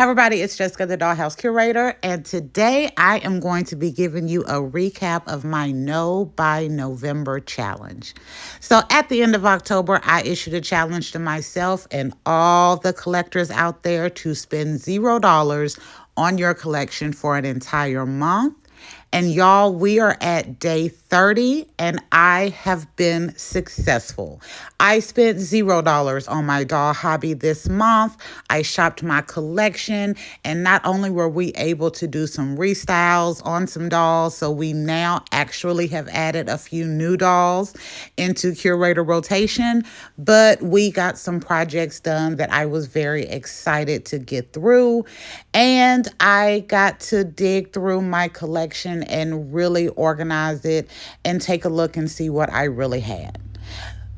Hi everybody, it's Jessica, the Dollhouse curator, and today I am going to be giving you a recap of my No by November challenge. So at the end of October, I issued a challenge to myself and all the collectors out there to spend $0 on your collection for an entire month. And y'all, we are at day 30 and I have been successful. I spent $0 on my doll hobby this month. I shopped my collection, and not only were we able to do some restyles on some dolls, so we now actually have added a few new dolls into curator rotation, but we got some projects done that I was very excited to get through, and I got to dig through my collection and really organize it and take a look and see what I really had.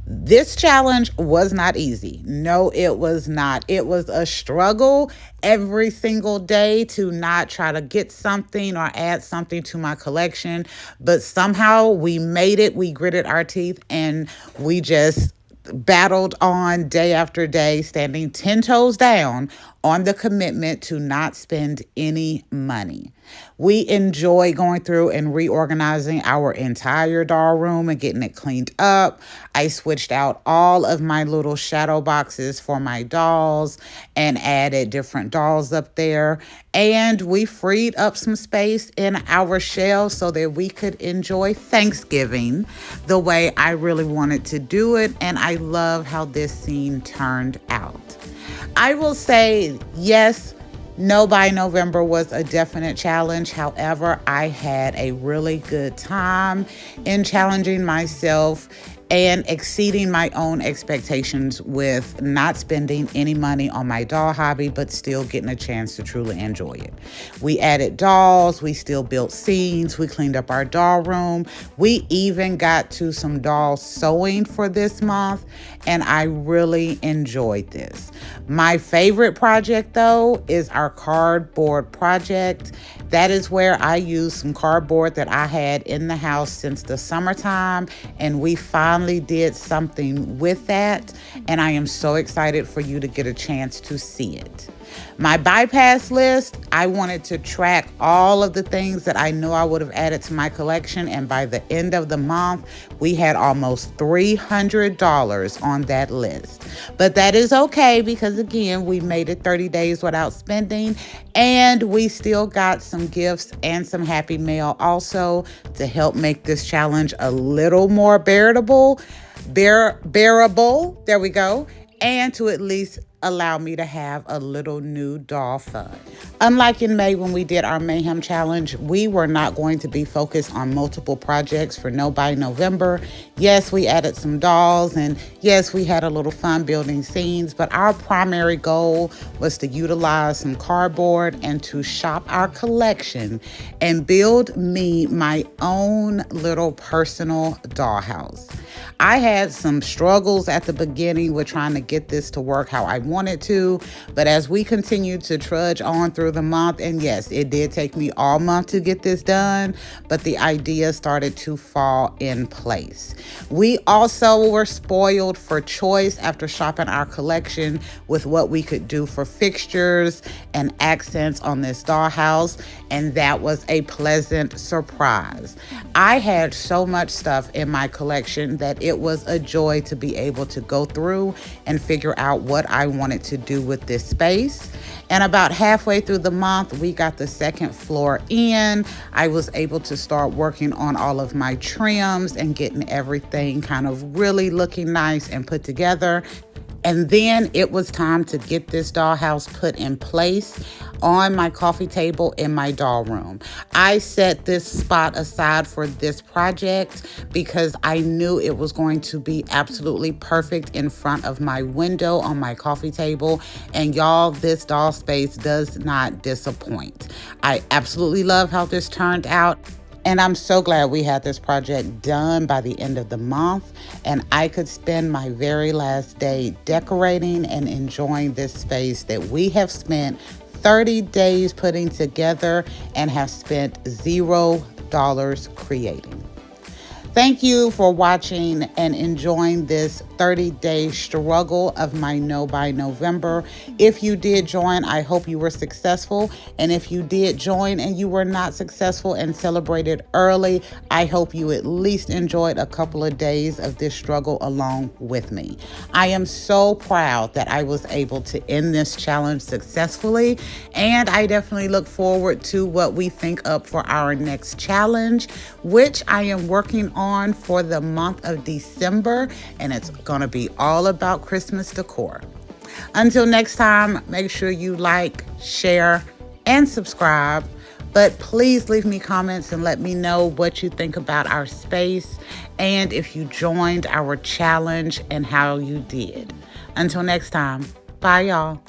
This challenge was not easy. No, it was not. It was a struggle every single day to not try to get something or add something to my collection. But somehow we made it. We gritted our teeth and we just battled on day after day, standing 10 toes down on the commitment to not spend any money. We enjoy going through and reorganizing our entire doll room and getting it cleaned up. I switched out all of my little shadow boxes for my dolls and added different dolls up there. And we freed up some space in our shelves so that we could enjoy Thanksgiving the way I really wanted to do it. And I love how this scene turned out. I will say, yes, No by November was a definite challenge. However, I had a really good time in challenging myself and exceeding my own expectations with not spending any money on my doll hobby, but still getting a chance to truly enjoy it. We added dolls, we still built scenes, we cleaned up our doll room. We even got to some doll sewing for this month, and I really enjoyed this. My favorite project, though, is our cardboard project. That is where I used some cardboard that I had in the house since the summertime, and we finally did something with that, and I am so excited for you to get a chance to see it. My bypass list, I wanted to track all of the things that I knew I would have added to my collection, and by the end of the month, we had almost $300 on that list. But that is okay because, again, we made it 30 days without spending, and we still got some gifts and some happy mail also to help make this challenge a little more bearable, there we go, and to at least allow me to have a little new doll fun. Unlike in May when we did our Mayhem Challenge, we were not going to be focused on multiple projects for No by November. Yes, we added some dolls, and yes, we had a little fun building scenes, but our primary goal was to utilize some cardboard and to shop our collection and build me my own little personal dollhouse. I had some struggles at the beginning with trying to get this to work how I wanted to, but as we continued to trudge on through the month, and yes, it did take me all month to get this done, but the idea started to fall in place. We also were spoiled for choice after shopping our collection with what we could do for fixtures and accents on this dollhouse, and that was a pleasant surprise. I had so much stuff in my collection that it was a joy to be able to go through and figure out what I wanted to do with this space. And about halfway through the month, we got the second floor in. I was able to start working on all of my trims and getting everything kind of really looking nice and put together. And then it was time to get this dollhouse put in place on my coffee table in my doll room. I set this spot aside for this project because I knew it was going to be absolutely perfect in front of my window on my coffee table. And y'all, this doll space does not disappoint. I absolutely love how this turned out. And I'm so glad we had this project done by the end of the month, and I could spend my very last day decorating and enjoying this space that we have spent 30 days putting together and have spent $0 creating. Thank you for watching and enjoying this 30-day struggle of my No by November. If you did join, I hope you were successful. And if you did join and you were not successful and celebrated early, I hope you at least enjoyed a couple of days of this struggle along with me. I am so proud that I was able to end this challenge successfully, and I definitely look forward to what we think up for our next challenge, which I am working on for the month of December, and it's gonna be all about Christmas decor. Until next time, make sure you like, share, and subscribe. But please leave me comments and let me know what you think about our space and if you joined our challenge and how you did. Until next time, bye y'all.